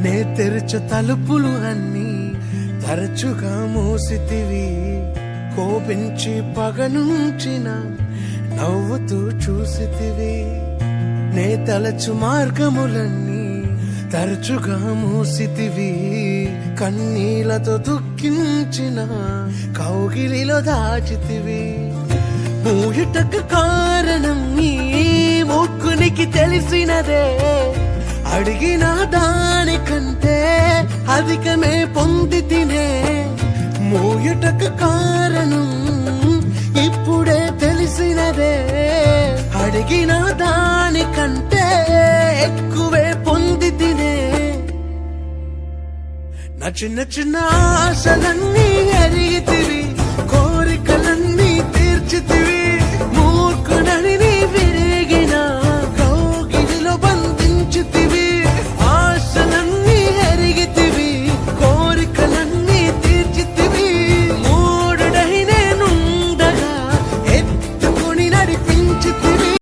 నే తెరచు తలుపులు అన్నీ తరచుగా మూసితివి. కోపించి పగనుంచిన నవ్వుతూ చూసితివి. నే తలచు మార్గములన్నీ తరచుగా మూసితివి. కన్నీళ్లతో దుఃఖించిన కౌగిలిలో దాచితివి. మూయుటకు కారణం నీ ముక్కునికి తెలిసినదే. అడిగిన దానికంటే అధికమే పొంది తినే. మూయుటకు కారణం ఇప్పుడే తెలిసినదే. అడిగిన దానికంటే ఎక్కువే పొంది తినే. నా చిన్న చిన్న ఆశలన్నీ ఎరిగి